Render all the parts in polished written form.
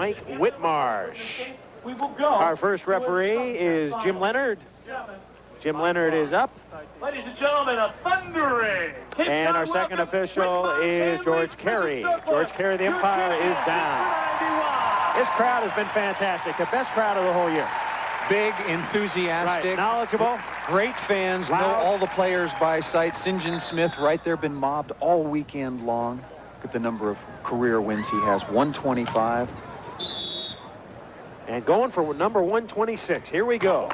Mike Whitmarsh. We will go. Our first referee is Jim Leonard. Jim Leonard is up. Ladies and gentlemen, a thundering. And our second official is George Carey. George Carey, the umpire, is down. This crowd has been fantastic. The best crowd of the whole year. Big, enthusiastic, right. Knowledgeable, great fans, loud. Know all the players by sight. St. John Smith right there, been mobbed all weekend long. Look at the number of career wins he has, 125. And going for number 126. Here we go.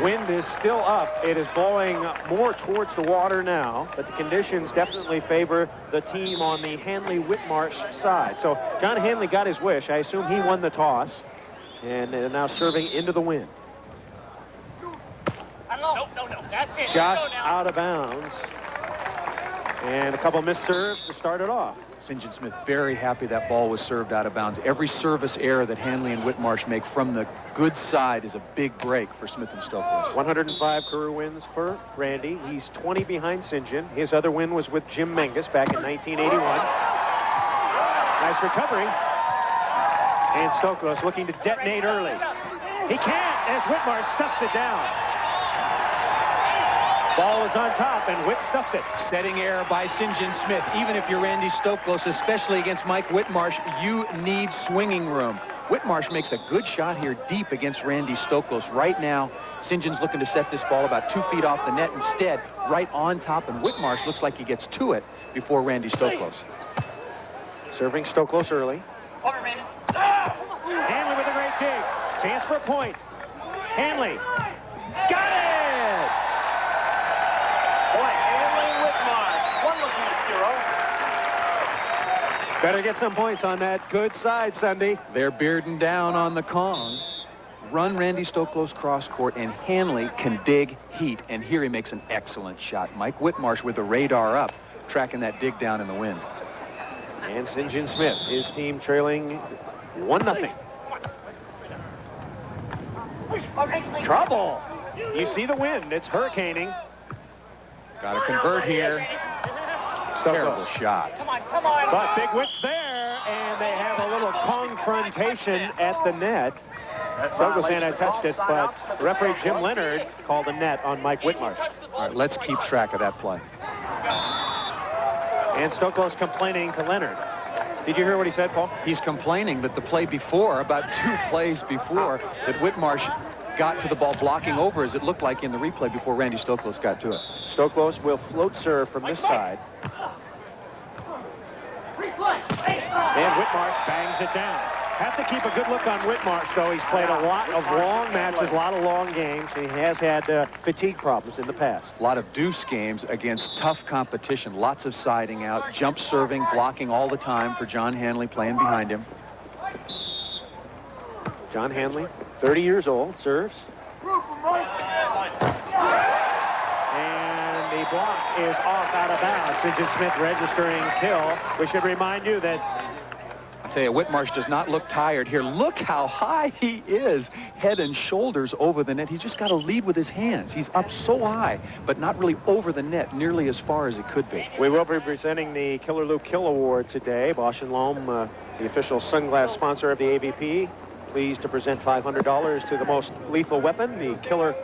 Wind is still up. It is blowing more towards the water now, but the conditions definitely favor the team on the Hanley Whitmarsh side. So John Hanley got his wish. I assume he won the toss, and now serving into the wind. No, that's it. Just out of bounds. And a couple missed serves to start it off. St. John Smith very happy that ball was served out of bounds. Every service error that Hanley and Whitmarsh make from the good side is a big break for Smith and Stoklos. 105 career wins for Randy. He's 20 behind St. John. His other win was with Jim Menges back in 1981. Nice recovery. And Stoklos looking to detonate early. He can't as Whitmarsh stuffs it down. Ball was on top, and Whit stuffed it. Setting error by St. John Smith. Even if you're Randy Stoklos, especially against Mike Whitmarsh, you need swinging room. Whitmarsh makes a good shot here deep against Randy Stoklos. Right now, St. John's looking to set this ball about 2 feet off the net. Instead, right on top, and Whitmarsh looks like he gets to it before Randy Stoklos. Serving Stoklos early. Hanley with a great dig. Chance for a point. Hanley. Got it! Better get some points on that good side, Sunday. They're bearding down on the Kong. Run Randy Stoklos cross court, and Hanley can dig heat. And here he makes an excellent shot. Mike Whitmarsh with the radar up, tracking that dig down in the wind. And St. John Smith, his team trailing 1-0. Trouble. You see the wind. It's hurricaning. Got to convert here. Terrible shot. Come on. But Big Whit's there, and they have a little confrontation at the net. Stoklos anti-touched it, but referee Jim Leonard called a net on Mike Whitmarsh. All right, let's keep track of that play. And Stoklos complaining to Leonard. Did you hear what he said, Paul? He's complaining that the play before, about 2 plays before, that Whitmarsh got to the ball blocking over, as it looked like in the replay before Randy Stoklos got to it. Stoklos will float serve from this side. And Whitmarsh bangs it down. Have to keep a good look on Whitmarsh, though. He's played a lot of long matches, a lot of long games. He has had fatigue problems in the past. A lot of deuce games against tough competition. Lots of siding out, jump serving, blocking all the time for John Hanley playing behind him. John Hanley, 30 years old, serves. And the block is off out of bounds. St. John Smith registering kill. We should remind you that... I tell you, Whitmarsh does not look tired here. Look how high he is, head and shoulders over the net. He's just got to lead with his hands. He's up so high, but not really over the net, nearly as far as it could be. We will be presenting the Killer Lou Kill Award today. Bosch & Lomb, the official sunglass sponsor of the AVP, pleased to present $500 to the most lethal weapon, the killer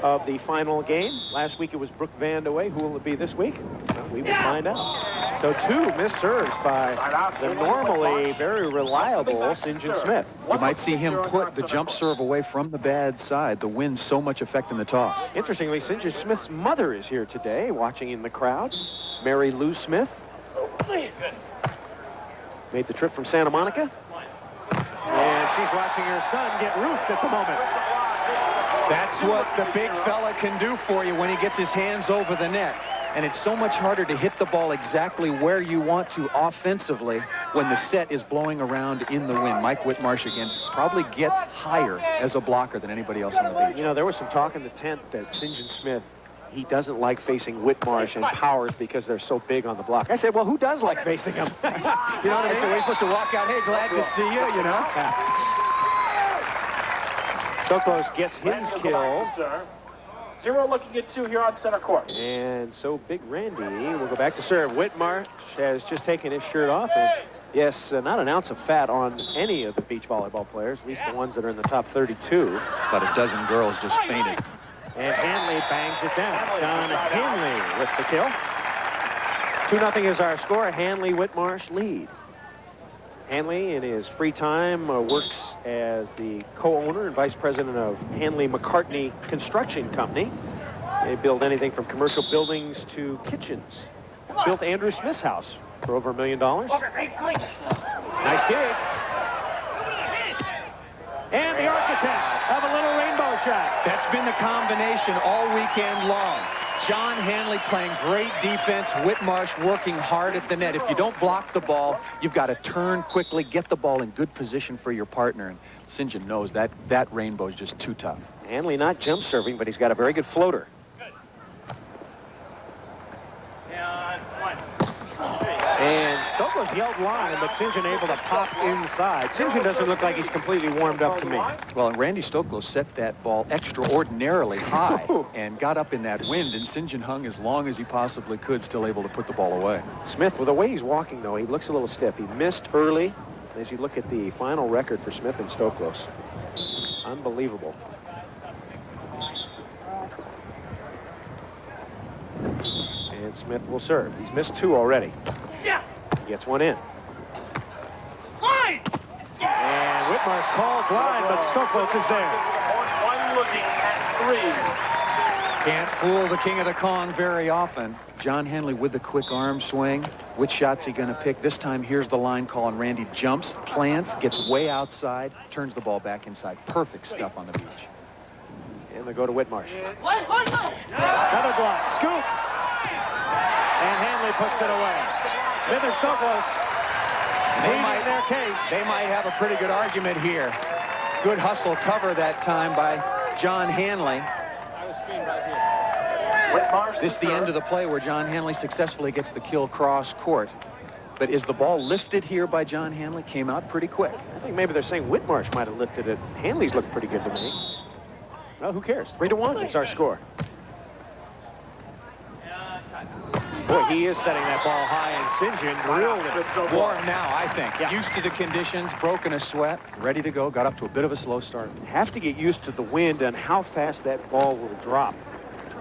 of the final game. Last week it was Brooke Van de Wey. Who will it be this week? Well, we will find out. So 2 missed serves by the normally very reliable St. John Smith. You might see him put the jump serve away from the bad side. The wind so much affecting the toss. Interestingly, St. John Smith's mother is here today, watching in the crowd. Mary Lou Smith. Made the trip from Santa Monica. And she's watching her son get roofed at the moment. That's what the big fella can do for you when he gets his hands over the net. And it's so much harder to hit the ball exactly where you want to offensively when the set is blowing around in the wind. Mike Whitmarsh, again, probably gets higher as a blocker than anybody else on the beach. You know, there was some talk in the tent that St. John Smith, he doesn't like facing Whitmarsh and Powers because they're so big on the block. I said, well, who does like facing them? You know what I mean? So we're supposed to walk out, hey, glad to see you, you know? Stoklos gets his kill. 0 looking at 2 here on center court. And so Big Randy will go back to serve. Whitmarsh has just taken his shirt off, and Yes, not an ounce of fat on any of the beach volleyball players, at least the ones that are in the top 32. About a dozen girls just fainted. And Hanley bangs it down. John Hanley with the kill. 2-0 is our score. Hanley Whitmarsh lead. Hanley, in his free time, works as the co-owner and vice president of Hanley McCartney Construction Company. They build anything from commercial buildings to kitchens. Built Andrew Smith's house for over $1 million. Nice dig. And the architect of a little rainbow shot. That's been the combination all weekend long. John Hanley playing great defense. Whitmarsh working hard at the net. If you don't block the ball, you've got to turn quickly, get the ball in good position for your partner. And St. John knows that rainbow is just too tough. Hanley not jump serving, but he's got a very good floater. And Stoklos yelled line, but St. John able to pop inside. St. John doesn't look like he's completely warmed up to me. Well, and Randy Stoklos set that ball extraordinarily high and got up in that wind, and St. John hung as long as he possibly could, still able to put the ball away. Smith, with the way he's walking, though, he looks a little stiff. He missed early. As you look at the final record for Smith and Stoklos, unbelievable. And Smith will serve. He's missed 2 already. Yeah. Gets one in. Line. And Whitmarsh calls line, but Stoklos is there. One looking at 3. Can't fool the king of the Kong very often. John Hanley with the quick arm swing. Which shot's he going to pick? This time, here's the line call, and Randy jumps, plants, gets way outside, turns the ball back inside. Perfect stuff on the beach. And they go to Whitmarsh. Another block. Scoop. And Hanley puts it away. Smith and Stoklos leading their case. They might have a pretty good argument here. Good hustle cover that time by John Hanley. This is the end of the play where John Hanley successfully gets the kill cross court. But is the ball lifted here by John Hanley? Came out pretty quick. I think maybe they're saying Whitmarsh might have lifted it. Hanley's looked pretty good to me. Well, who cares? 3-1 is our score. Boy, he is setting that ball high, and St. John drilled it. Warm now, I think. Yeah. Used to the conditions, broken a sweat, ready to go. Got up to a bit of a slow start. Have to get used to the wind and how fast that ball will drop.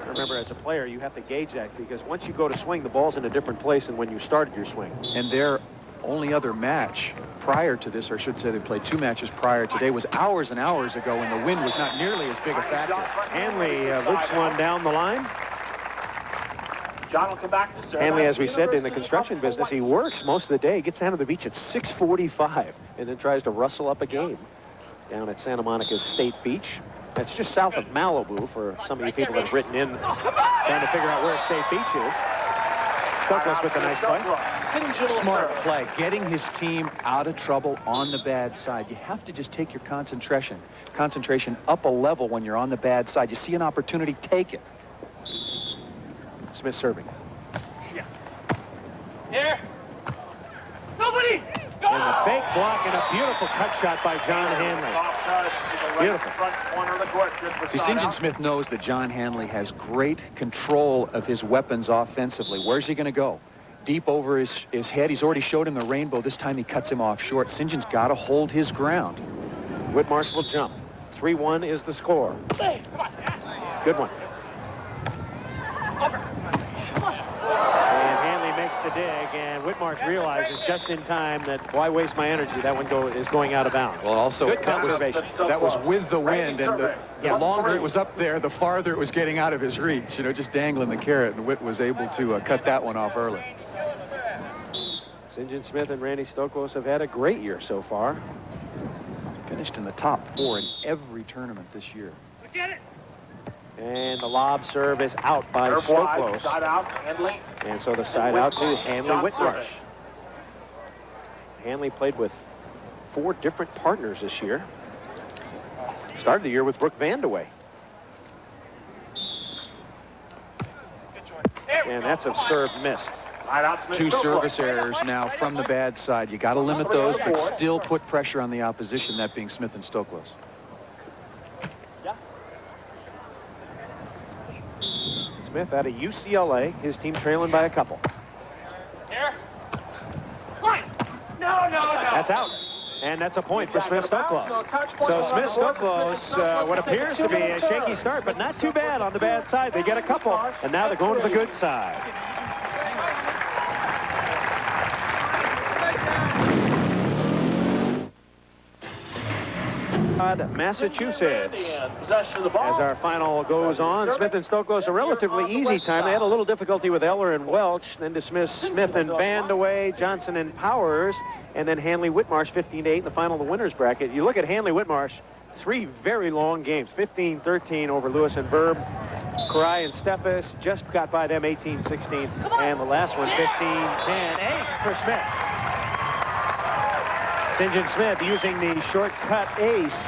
Remember, as a player, you have to gauge that, because once you go to swing, the ball's in a different place than when you started your swing. And their only other match prior to this, or I should say they played 2 matches prior today, was hours and hours ago when the wind was not nearly as big a factor. Hanley loops one down the line. John will come back to serve. Hanley, as we said, in the construction business, he works most of the day, gets down to the beach at 6:45, and then tries to rustle up a game down at Santa Monica State Beach. That's just south of Malibu for some of you people that have written in trying to figure out where State Beach is. Stoklos with a nice play. Smart play, getting his team out of trouble on the bad side. You have to just take your concentration up a level when you're on the bad side. You see an opportunity, take it. Smith serving. Yeah. Here. Nobody. And the fake block and a beautiful cut shot by John Hanley. Beautiful. Front corner of the court. See, St. John Smith knows that John Hanley has great control of his weapons offensively. Where's he going to go? Deep over his head. He's already showed him the rainbow. This time he cuts him off short. St. John's got to hold his ground. Whitmarsh will jump. 3-1 is the score. Good one. And Hanley makes the dig, and Whitmarsh realizes just in time that why waste my energy? That one is going out of bounds. Well, also, good conservation. That was with the wind, and the longer it was up there, the farther it was getting out of his reach. You know, just dangling the carrot, and Whit was able to cut that one off early. St. John Smith and Randy Stoklos have had a great year so far. Finished in the top 4 in every tournament this year. Get it. And the lob serve is out by Stoklos. Side out, Hanley. And so the side out to Hanley Whitmarsh. Hanley played with 4 different partners this year. Started the year with Brooke Vandeweghe. And that's a serve missed. 2 service errors now from the bad side. You got to limit those, but still put pressure on the opposition, that being Smith and Stoklos. Smith out of UCLA, his team trailing by a couple. Here. Line. That's out. And that's a point for Smith Stoklos. So Smith Stoklos, what appears to be a shaky start, but not too bad on the bad side. They get a couple, and now they're going to the good side. Massachusetts. As our final goes on, Smith and Stoklos, a relatively easy time. They had a little difficulty with Eller and Welch, then dismissed Smith and Bandaway, Johnson and Powers, and then Hanley Whitmarsh 15-8 in the final of the winners bracket. You look at Hanley Whitmarsh, 3 very long games, 15-13 over Lewis and Verb. Karai and Steffes just got by them 18-16, and the last one 15-10. Ace for Smith. St. John Smith using the shortcut ace.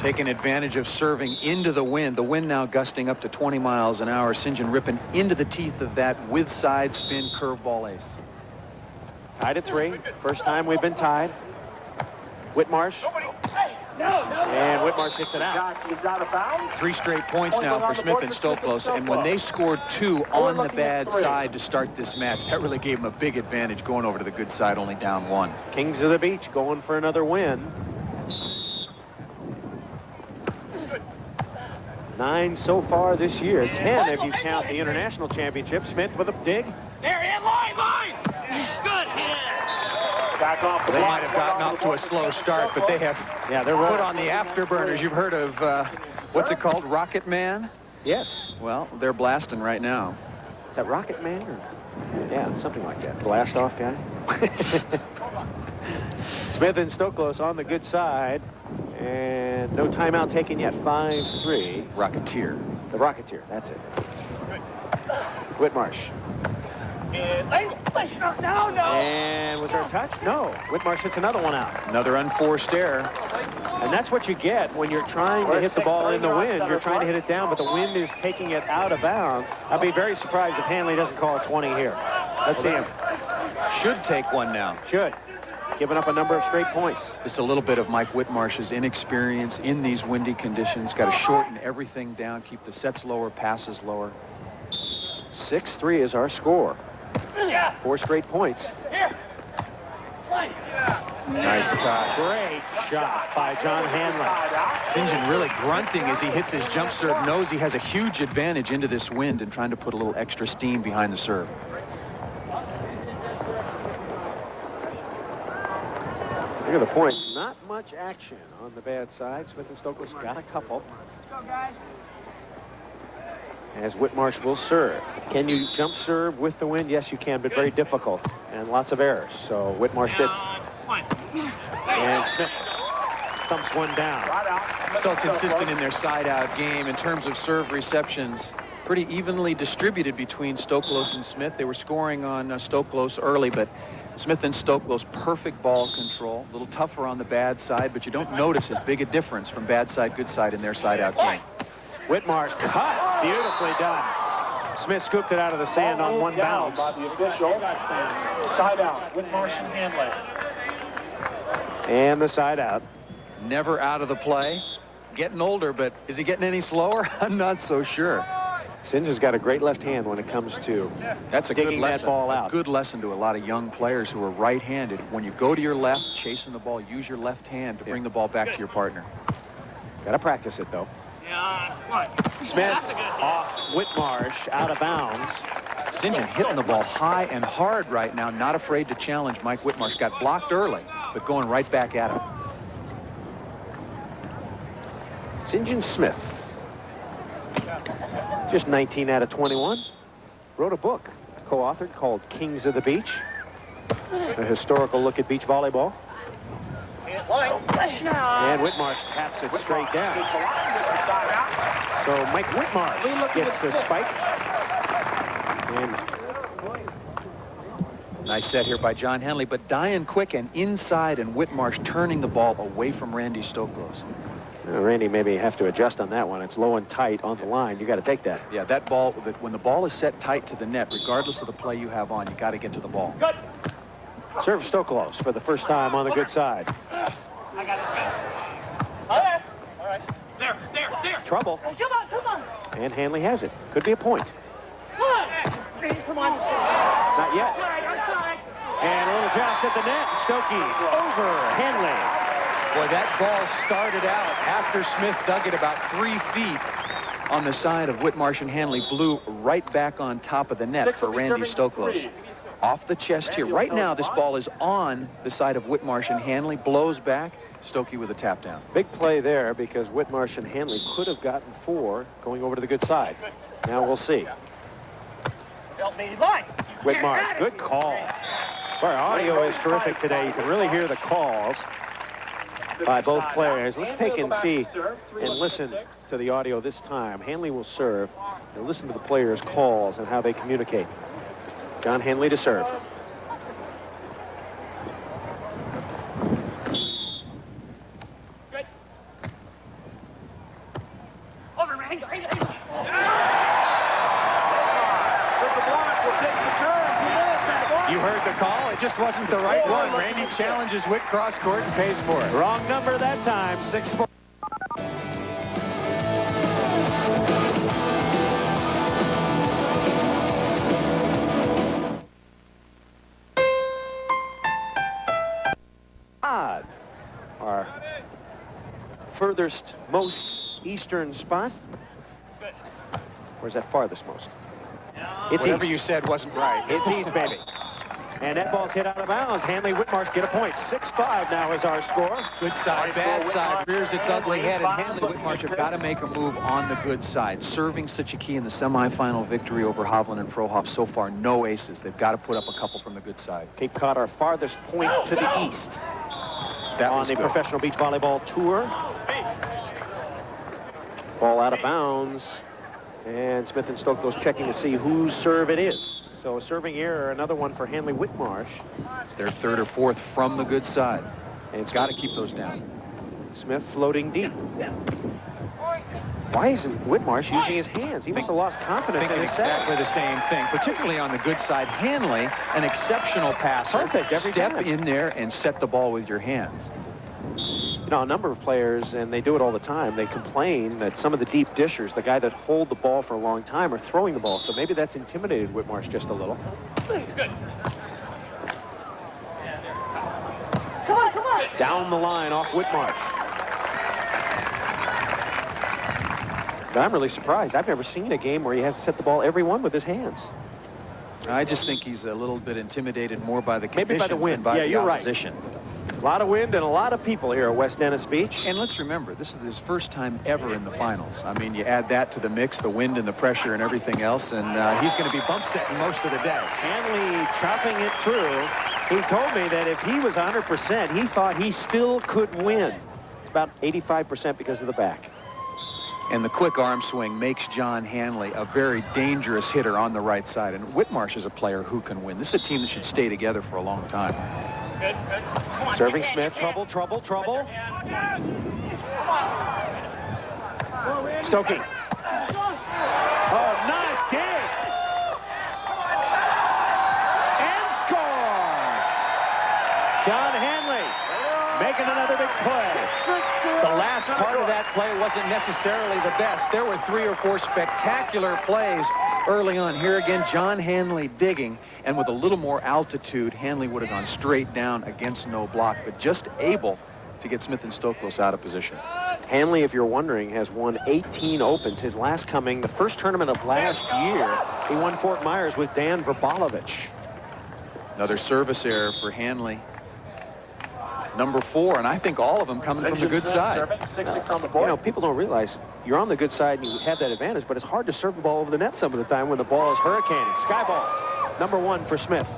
Taking advantage of serving into the wind. The wind now gusting up to 20 miles an hour. St. John ripping into the teeth of that with side spin curveball ace. Tied at 3. First time we've been tied. Whitmarsh. And Whitmarsh hits it out. He's out of bounds. 3 straight points now for Smith and Stoklos. And when they scored 2 on the bad side to start this match, that really gave them a big advantage going over to the good side, only down 1. Kings of the Beach going for another win. 9 so far this year. 10 if you count the international championship. Smith with a dig. There, in line. Good hit. Back off the They block. might have gotten off to a slow start, but they have they're put on the afterburners. You've heard of, what's it called, Rocket Man? Yes. Well, they're blasting right now. Is that Rocket Man? Or? Yeah, something like that. Blast off guy. Smith and Stoklos on the good side. And no timeout taken yet. 5-3. Rocketeer. The Rocketeer, that's it. Whitmarsh. And was there a touch? No. Whitmarsh hits another one out. Another unforced error. And that's what you get when you're trying to hit the ball in the wind. You're trying to hit it down, but the wind is taking it out of bounds. I'd be very surprised if Hanley doesn't call a 20 here. Let's see him. Should take one now. Should. Giving up a number of straight points. Just a little bit of Mike Whitmarsh's inexperience in these windy conditions. Got to shorten everything down, keep the sets lower, passes lower. 6-3 is our score. 4 straight points. Nice catch. Great shot by John Hanley. St. John really grunting as he hits his jump serve. Knows he has a huge advantage into this wind and trying to put a little extra steam behind the serve. Look at the points. Not much action on the bad side. Smith and Stoklos got a couple. As Whitmarsh will serve. Can you jump serve with the wind? Yes, you can, but very difficult and lots of errors. So Whitmarsh did. And Smith thumps one down. So consistent in their side-out game in terms of serve receptions. Pretty evenly distributed between Stoklos and Smith. They were scoring on Stoklos early, but Smith and Stoklos perfect ball control. A little tougher on the bad side, but you don't notice as big a difference from bad side, good side in their side-out game. Whitmarsh cut. Beautifully done. Smith scooped it out of the sand on one bounce. By the officials. Side out. Whitmarsh and Hanley. And the side out. Never out of the play. Getting older, but is he getting any slower? I'm not so sure. Singer's got a great left hand when it comes to that's a good digging lesson. that ball out. A good lesson to a lot of young players who are right-handed. When you go to your left, chasing the ball, use your left hand to bring the ball back to your partner. Got to practice it, though. Smith off Whitmarsh, out of bounds. St. John hitting the ball high and hard right now, not afraid to challenge Mike Whitmarsh. Got blocked early, but going right back at him. St. John Smith, just 19 out of 21, wrote a book, co-authored, called Kings of the Beach, a historical look at beach volleyball. And Whitmarsh taps it straight down. So Mike Whitmarsh gets the spike. And nice set here by John Hanley, but dying quick and inside, and Whitmarsh turning the ball away from Randy Stoklos. Randy maybe have to adjust on that one. It's low and tight on the line. You got to take that. Yeah, that ball, when the ball is set tight to the net, regardless of the play you have on, you got to get to the ball. Good. Serve Stoklos for the first time on the good side. I got it. All right. All right. There. Trouble. Oh, come on. And Hanley has it. Could be a point. Come on. Not yet. I'm sorry. And a little joust at the net. Stokey over Hanley. Boy, that ball started out after Smith dug it about 3 feet on the side of Whitmarsh and Hanley. Blew right back on top of the net for Randy Stoklos. Off the chest here. Right now, this ball is on the side of Whitmarsh and Hanley. Blows back. Stokey with a tap down. Big play there because Whitmarsh and Hanley could have gotten 4 going over to the good side. Now we'll see. Whitmarsh, good call. Our audio is terrific today. You can really hear the calls by both players. Let's take and see and listen to the audio this time. Hanley will serve, and listen to the players' calls and how they communicate. John Hanley to serve. You heard the call. It just wasn't the right one. Randy challenges Whit cross court and pays for it. Wrong number that time. 6-4. Our furthest most eastern spot. Where's that farthest most? It's Whatever east. you said wasn't right. It's east, baby. And that ball's hit out of bounds. Hanley Whitmarsh get a point. 6-5 now is our score. Good side, bad side, rears its ugly head, and Hanley Whitmarsh have got to make a move on the good side. Serving such a key in the semifinal victory over Hovland and Frohoff. So far, no aces. They've got to put up a couple from the good side. Cape Cod, our farthest point to the east. That on was the good. Professional Beach Volleyball Tour. Ball out of bounds. And Smith and Stoklos checking to see whose serve it is. So a serving error, another one for Hanley Whitmarsh. It's their 3rd or 4th from the good side. And it's got to keep those down. Smith floating deep. Why isn't Whitmarsh using his hands? He must have lost confidence in Thinking his set. exactly the same thing, particularly on the good side. Hanley, an exceptional passer. Perfect every Step time. in there and set the ball with your hands. You know, a number of players, and they do it all the time, they complain that some of the deep dishers, the guy that hold the ball for a long time, are throwing the ball. So maybe that's intimidated Whitmarsh just a little. Good. Come on. Down the line off Whitmarsh. But I'm really surprised. I've never seen a game where he has to set the ball every one with his hands. I just think he's a little bit intimidated more by the conditions Maybe by the wind. than by Yeah, the you're right. opposition. A lot of wind and a lot of people here at West Dennis Beach. And let's remember, this is his first time ever in the finals. I mean, you add that to the mix, the wind and the pressure and everything else, and he's going to be bump setting most of the day. Hanley chopping it through. He told me that if he was 100%, he thought he still could win. It's about 85% because of the back. And the quick arm swing makes John Hanley a very dangerous hitter on the right side. And Whitmarsh is a player who can win. This is a team that should stay together for a long time. Good, good. Come on, Serving you can, Smith, you can. trouble, trouble, trouble. Come on. Stokey. Oh, nice kick. And score. John Hanley making another big play. The last part of that play wasn't necessarily the best. There were 3 or 4 spectacular plays early on. Here again, John Hanley digging, and with a little more altitude, Hanley would have gone straight down against no block, but just able to get Smith and Stoklos out of position. Hanley, if you're wondering, has won 18 opens. His last coming, the first tournament of last year, he won Fort Myers with Dan Verbalovich. Another service error for Hanley. Number 4, and I think all of them coming from the good side. 6-6 on the You board. know, people don't realize you're on the good side and you have that advantage, but it's hard to serve the ball over the net some of the time when the ball is hurricaning. Sky ball, number 1 for Smith.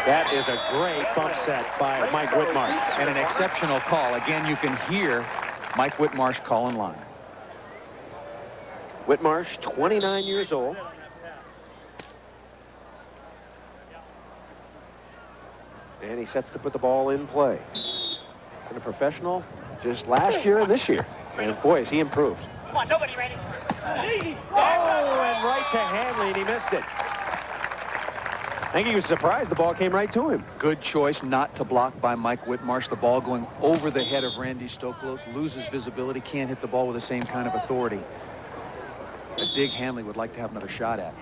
That is a great bump set by Mike Whitmarsh. And an exceptional call. Again, you can hear Mike Whitmarsh calling line. Whitmarsh, 29 years old. And he sets to put the ball in play. And a professional just last year and this year. And boy, has he improved. Come on, nobody ready. Oh, and right to Hanley, and he missed it. I think he was surprised the ball came right to him. Good choice not to block by Mike Whitmarsh. The ball going over the head of Randy Stoklos. Loses visibility, can't hit the ball with the same kind of authority. A dig Hanley would like to have another shot at.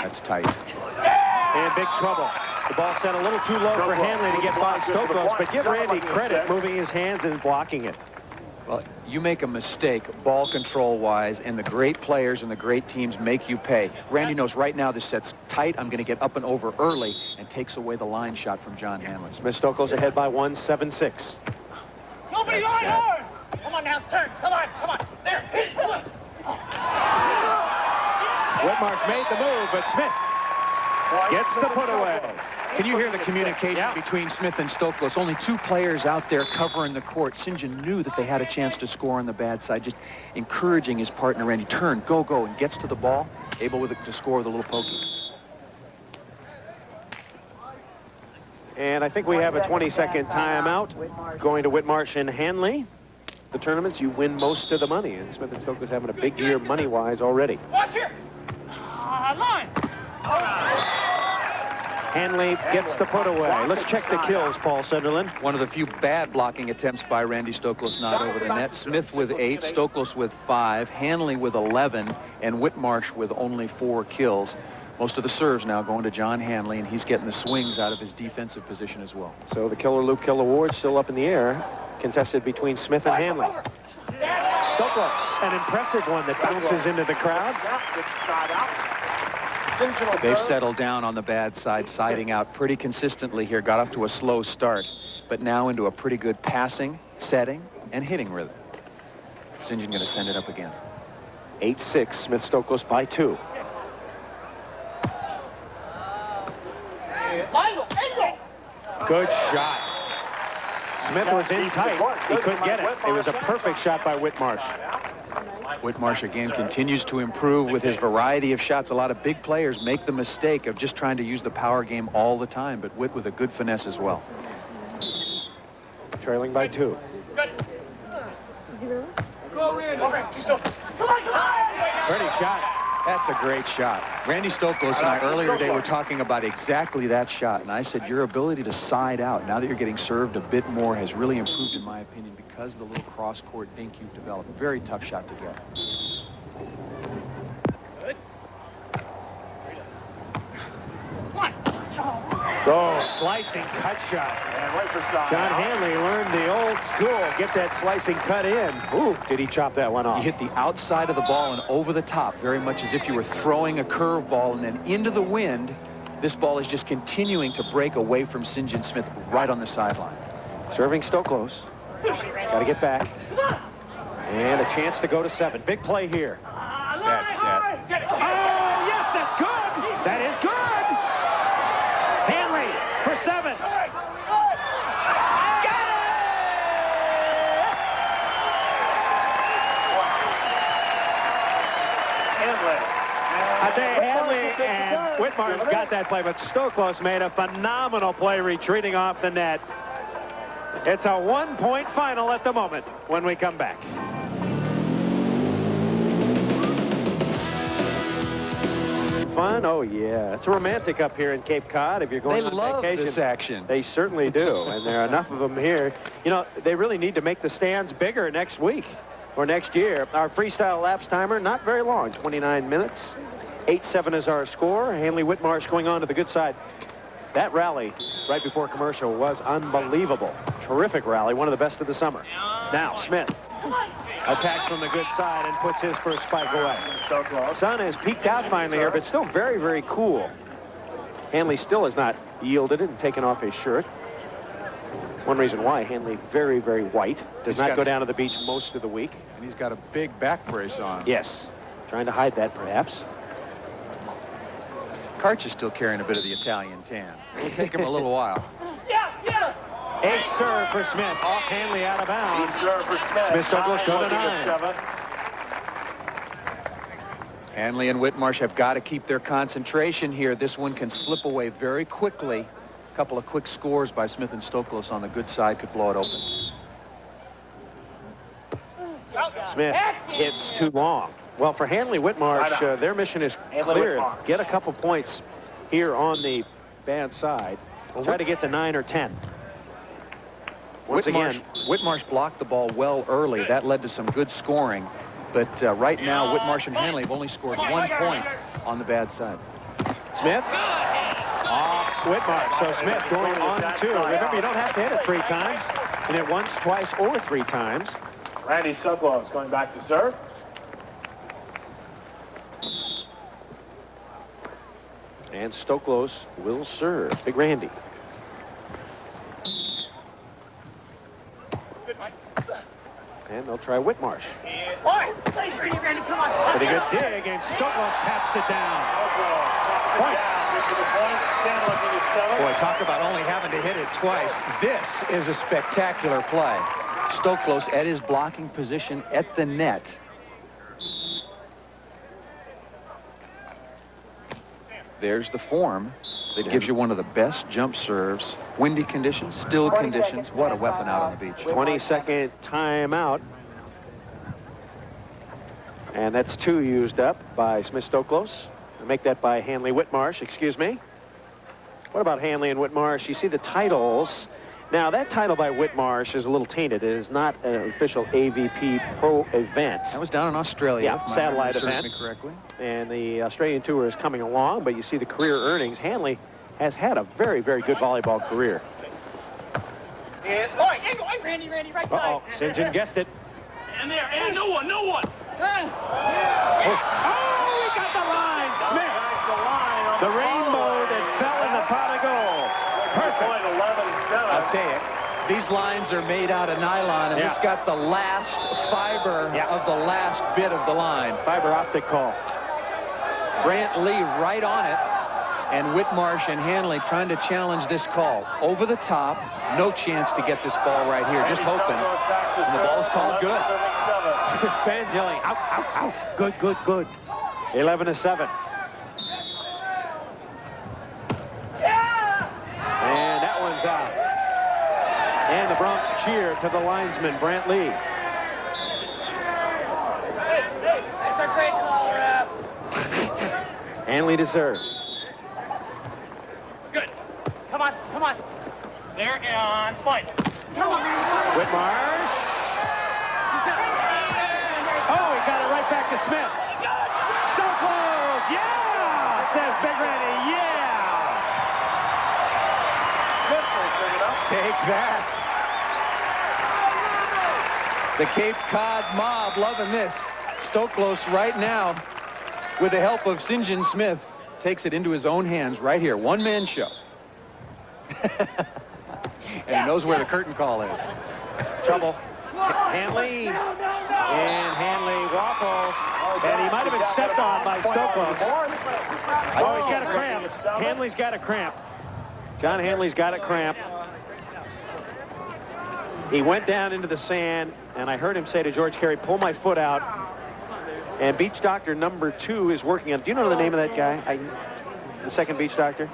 That's tight. In big trouble. The ball set a little too low for Hanley to get by Stoklos, but give Randy credit moving his hands and blocking it. Well, you make a mistake ball control-wise, and the great players and the great teams make you pay. Randy knows right now this set's tight. I'm going to get up and over early, and takes away the line shot from John Hanley. Smith Stoklos ahead by 1, 7-6. Nobody on hard! Come on now, turn. Come on. There, hit. Whitmarsh made the move, but Smith gets the put away. Can you hear the communication between Smith and Stoklos? Only 2 players out there covering the court. St. John knew that they had a chance to score on the bad side, just encouraging his partner, Randy. Turn, go, and gets to the ball, able to score with a little pokey. And I think we have a 20-second timeout going to Whitmarsh and Hanley. The tournaments, you win most of the money, and Smith and Stoklos having a big year money-wise already. Watch here. Line. Hanley gets the put away. Let's check the kills, Paul Sunderland. One of the few bad blocking attempts by Randy Stoklos not over the net. Smith with 8, Stoklos with 5, Hanley with 11, and Whitmarsh with only 4 kills. Most of the serves now going to John Hanley, and he's getting the swings out of his defensive position as well. So the Killer Loop Kill Award still up in the air, contested between Smith and Hanley. Stoklos, an impressive one that bounces into the crowd. They've settled down on the bad side, siding out pretty consistently here. Got off to a slow start, but now into a pretty good passing, setting, and hitting rhythm. St. John going to send it up again. 8-6, Smith Stoklos by 2. Good shot. Smith was in tight. He couldn't get it. It was a perfect shot by Whitmarsh. Whitmarsh again continues to improve with his variety of shots. A lot of big players make the mistake of just trying to use the power game all the time, but Whit with a good finesse as well. Trailing by 2. Pretty shot. That's a great shot. Randy Stoklos and I earlier today were talking about exactly that shot, and I said your ability to side out, now that you're getting served a bit more, has really improved in my opinion because of the little cross-court dink you've developed. Very tough shot to get. Oh, slicing cut shot. John Hanley learned the old school. Get that slicing cut in. Ooh, did he chop that one off? You hit the outside of the ball and over the top, very much as if you were throwing a curveball, and then into the wind. This ball is just continuing to break away from St. John Smith right on the sideline. Serving Stoklos. Got to get back. And a chance to go to 7. Big play here. That's set. Oh, yes, that's good. That is good. Hanley for 7. I tell you, Hanley and Whitmarsh got that play, but Stoklos made a phenomenal play retreating off the net. It's a 1-point final at the moment when we come back. Fun? Oh, yeah. It's romantic up here in Cape Cod if you're going on vacation. They love this action. They certainly do, and there are enough of them here. You know, they really need to make the stands bigger next week or next year. Our freestyle lapse timer, not very long, 29 minutes. 8-7 is our score. Hanley Whitmarsh going on to the good side. That rally right before commercial was unbelievable. Terrific rally, one of the best of the summer. Now Smith attacks from the good side and puts his first spike away. Sun has peaked out finally here, but still very, very cool. Hanley still has not yielded it and taken off his shirt. One reason why, Hanley very, very white. Does not go down to the beach most of the week. And he's got a big back brace on. Yes, trying to hide that perhaps. Karch is still carrying a bit of the Italian tan. It'll take him a little while. Ace serve for Smith. Off Hanley, out of bounds. Ace serve for Smith. Smith Stoklos go to 9. Hanley and Whitmarsh have got to keep their concentration here. This one can slip away very quickly. A couple of quick scores by Smith and Stoklos on the good side could blow it open. Smith hits too long. Well, for Hanley Whitmarsh, their mission is clear. Get a couple points here on the bad side. Try to get to 9 or 10. Once again, Whitmarsh blocked the ball well early. That led to some good scoring. But right now, Whitmarsh and Hanley have only scored 1 point on the bad side. Smith. Off Whitmarsh. So Smith going on 2. Remember, you don't have to hit it 3 times. You hit once, twice, or 3 times. Randy Stoklos going back to serve. And Stoklos will serve. Big Randy. And they'll try Whitmarsh. Pretty good dig, and Stoklos taps it down. Point. Boy, talk about only having to hit it twice. This is a spectacular play. Stoklos at his blocking position at the net. There's the form that gives you one of the best jump serves. Windy conditions, still conditions. What a weapon out on the beach. 20-second timeout. And that's 2 used up by Smith Stoklos. I'll make that by Hanley Whitmarsh, excuse me. What about Hanley and Whitmarsh? You see the titles. Now, that title by Whitmarsh is a little tainted. It is not an official AVP pro event. That was down in Australia. Yeah, satellite event. Me correctly. And the Australian tour is coming along, but you see the career earnings. Hanley has had a very, very good volleyball career. Randy, right side. Uh-oh, St. John guessed it. And there, and no one. Oh, he got the line, Smith. The rainbow that fell in the pot of gold. Perfect. I'll tell you, these lines are made out of nylon, and this got the last fiber of the last bit of the line. Fiber optic call. Brant Lee right on it, and Whitmarsh and Hanley trying to challenge this call. Over the top, no chance to get this ball right here, just hoping. And the ball's called good. Fans yelling, out, out, out. Good, good, good. 11-7. And that one's out. And the Bronx cheer to the linesman, Brant Lee. That's a great call, Rap. Hanley to serve. Good. Come on. There and on point. Whitmarsh. Oh, he got it right back to Smith. Stoklos, yeah, says Big Randy, yeah. Take that. The Cape Cod mob loving this. Stoklos right now, with the help of St. John Smith, takes it into his own hands right here. One-man show. And he knows where the curtain call is. Trouble. Hanley. And Hanley waffles. And he might have been stepped on by Stoklos. Oh, he's got a cramp. Hanley's got a cramp. John Hanley's got a cramp. He went down into the sand, and I heard him say to George Carey, pull my foot out. And beach doctor number 2 is working on. Do you know the name of that guy? The second beach doctor?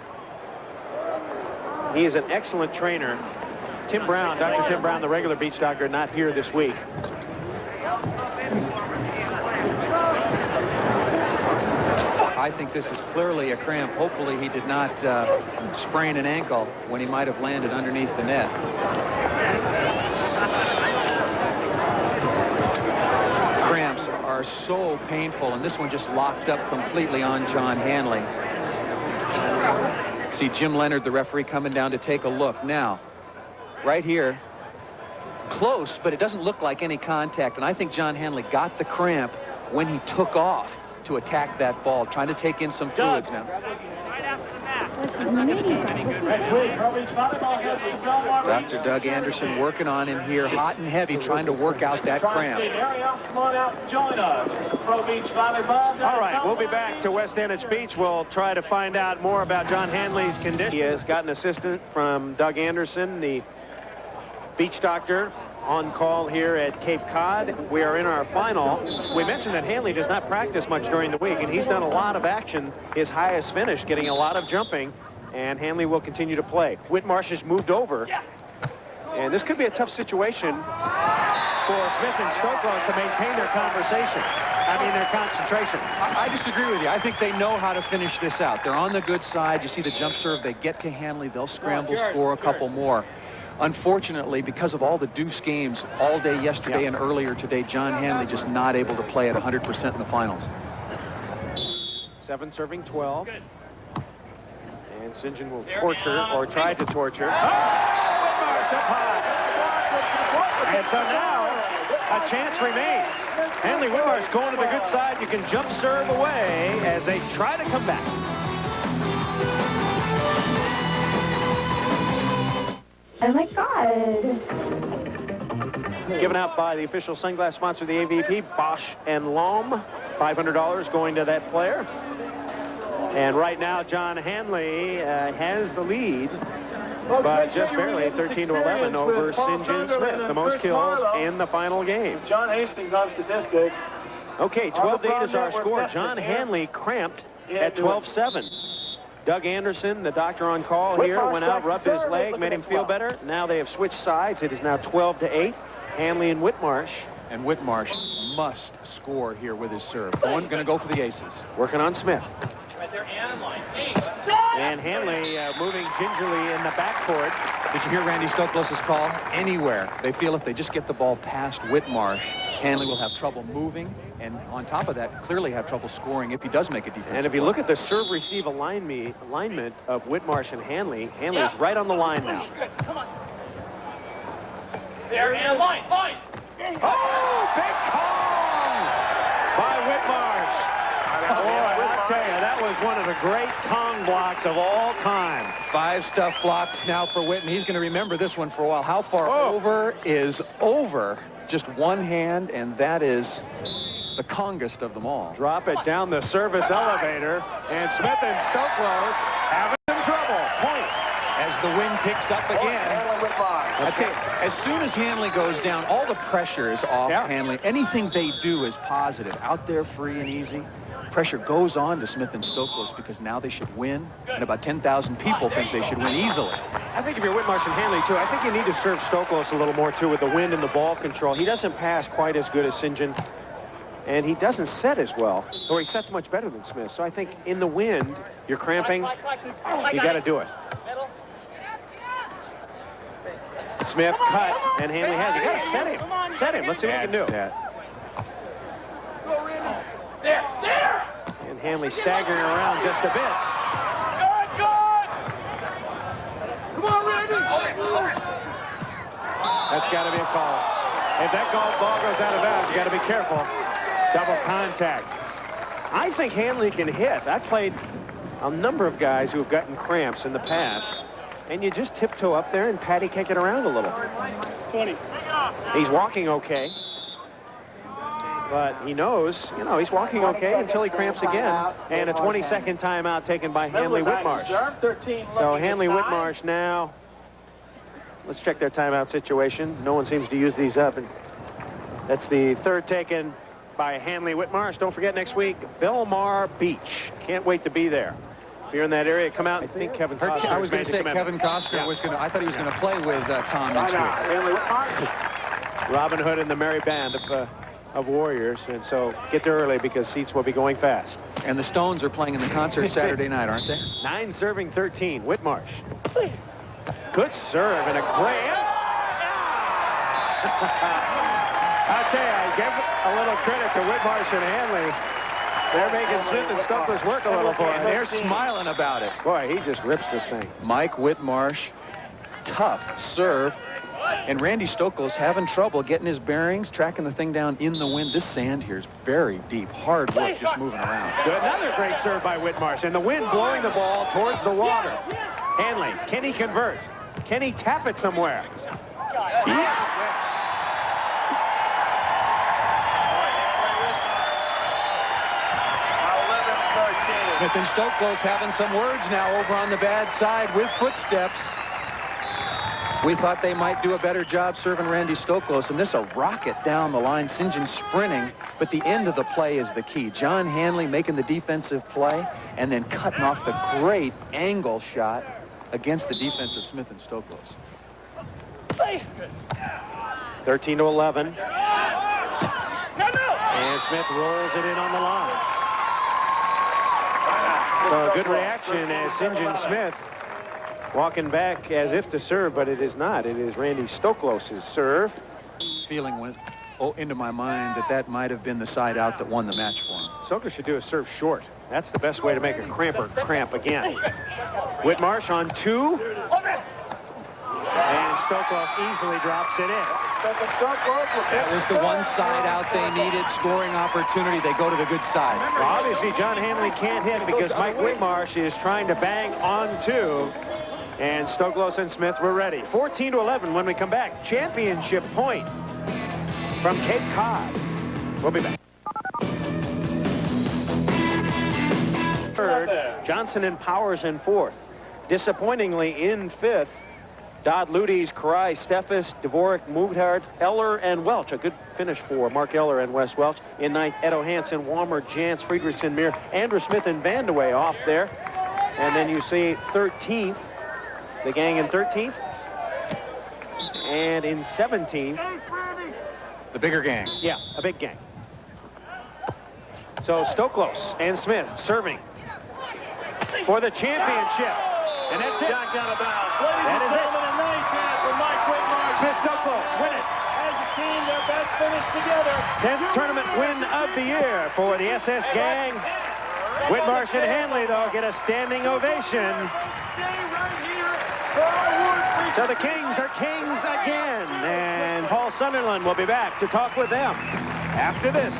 He is an excellent trainer. Tim Brown, Dr. Tim Brown, the regular beach doctor, not here this week. I think this is clearly a cramp. Hopefully he did not sprain an ankle when he might have landed underneath the net. Cramps are so painful, and this one just locked up completely on John Hanley. See Jim Leonard, the referee, coming down to take a look. Now, right here, close, but it doesn't look like any contact, and I think John Hanley got the cramp when he took off to attack that ball, trying to take in some fluids now. Dr. Doug Anderson working on him here, hot and heavy, trying to work out that cramp. All right, we'll be back to West Greenwich Beach. We'll try to find out more about John Hanley's condition. He has got an assistant from Doug Anderson, the beach doctor, on call here at Cape Cod. We are in our final. We mentioned that Hanley does not practice much during the week, and he's done a lot of action. His highest finish, getting a lot of jumping, and Hanley will continue to play. Whitmarsh has moved over, and this could be a tough situation for Smith and Stoklos to maintain their their concentration. I disagree with you. I think they know how to finish this out. They're on the good side. You see the jump serve. They get to Hanley. They'll scramble, score a couple more. Unfortunately, because of all the deuce games all day yesterday and earlier today, John Hanley just not able to play at 100% in the finals. 7 serving 12. And St. John will torture, or try to torture. Oh! Whitmarsh up high. And so now a chance remains. Hanley Whitmarsh going to the good side. You can jump serve away as they try to come back. Oh my God. Given out by the official sunglass sponsor of the AVP, Bosch and Lohm. $500 going to that player. And right now, John Hanley has the lead, but just barely 13-11 over St. John Smith, the most kills in the final game. John Hastings on statistics. Okay, 12-8 is our score. John Hanley cramped at 12-7. Doug Anderson, the doctor on call here, went out, rubbed his leg, made him feel better. Now they have switched sides. It is now 12-8. Hanley and Whitmarsh. And Whitmarsh must score here with his serve. Going to go for the aces. Working on Smith. And Hanley moving gingerly in the backcourt. Did you hear Randy Stoklos' call? Anywhere. They feel if they just get the ball past Whitmarsh, Hanley will have trouble moving, and on top of that, clearly have trouble scoring if he does make a defensive And if you play. look at the serve-receive alignment of Whitmarsh and Hanley, Hanley is right on the line now. Come on. There, and line. Oh, big call by Whitmarsh. Boy, I tell you, that was one of the great Kong blocks of all time. 5 stuff blocks now for Whit, and he's going to remember this one for a while. How far over is over? Just one hand, and that is the Kongest of them all. Drop it down the service elevator, and Smith and Stoklos having some trouble. Point. As the wind picks up again. I tell you, as soon as Hanley goes down, all the pressure is off Hanley. Anything they do is positive. Out there free and easy. Pressure goes on to Smith and Stoklos because now they should win. And about 10,000 people think they should win easily. I think if you're Whitmarsh and Hanley, too, I think you need to serve Stoklos a little more, too, with the wind and the ball control. He doesn't pass quite as good as St. John, and he doesn't set as well, or he sets much better than Smith. So I think in the wind, you're cramping, you got to do it. Smith cut, and Hanley has it. You got to set him. Set him. Let's see what he can do. There. And Hanley staggering around just a bit. Good. Come on, Randy. That's got to be a call. If that golf ball goes out of bounds, you got to be careful. Double contact. I think Hanley can hit. I played a number of guys who have gotten cramps in the past, and you just tiptoe up there and patty kick it around a little. 20. He's walking okay, but he knows, you know, he's walking okay until he cramps again. And a 20-second timeout taken by Hanley Whitmarsh. So Hanley Whitmarsh now. Let's check their timeout situation. No one seems to use these up. And that's the third taken by Hanley Whitmarsh. Don't forget next week, Belmar Beach. Can't wait to be there. If you're in that area, come out. I think Kevin Costner. I was going to say Kevin Costner was going to. I thought he was going to play with Tom next week. Robin Hood and the merry band of Warriors, and so get there early because seats will be going fast. And the Stones are playing in the concert Saturday night, aren't they? 9 serving 13. Whitmarsh. Good serve and a great. I tell you, I give a little credit to Whitmarsh and Hanley. They're making Smith and Stoklos work a little for him. They're smiling about it. Boy, he just rips this thing. Mike Whitmarsh, tough serve. And Randy Stoklos having trouble getting his bearings, tracking the thing down in the wind. This sand here is very deep. Hard work just moving around. Another great serve by Whitmarsh. And the wind blowing the ball towards the water. Hanley, can he convert? Can he tap it somewhere? Yes! Smith and Stoklos having some words now over on the bad side with footsteps. We thought they might do a better job serving Randy Stoklos, and this a rocket down the line. St. John sprinting, but the end of the play is the key. John Hanley making the defensive play and then cutting off the great angle shot against the defense of Smith and Stoklos. 13-11. And Smith rolls it in on the line. So a good reaction as St. John Smith walking back as if to serve, but it is not. It is Randy Stoklos' serve. Feeling went into my mind that might have been the side out that won the match for him. Stoklos should do a serve short. That's the best way to make a cramper cramp again. Whitmarsh on 2. And Stoklos easily drops it in. That was the one side out they needed, scoring opportunity. They go to the good side. Well, obviously, John Hanley can't hit because Mike Whitmarsh is trying to bang on 2. And Stoklos and Smith were ready. 14-11 when we come back. Championship point from Cape Cod. We'll be back. Third, Johnson and Powers in 4th. Disappointingly in 5th, Dodd, Ludes, Karai, Steffes, Dvorak, Mughardt, Eller, and Welch. A good finish for Mark Eller and Wes Welch. In 9th, Edo Hansen, Walmer, Jantz, Friedrichsen, Mir, Andrew Smith, and Vandewey off there. And then you see 13th, the gang in 13th. And in 17th. The bigger gang. Yeah, a big gang. So Stoklos and Smith serving for the championship. And that's it. Jack out of bounds. Ladies That and is gentlemen, a nice hand for Mike Whitmarsh. Smith Stoklos win it. As a team, their best finish together. 10th tournament win of the year for the SS gang. Whitmarsh and Hanley, though, get a standing ovation. Stay right here for our award. So the Kings are kings again. And Paul Sunderland will be back to talk with them after this.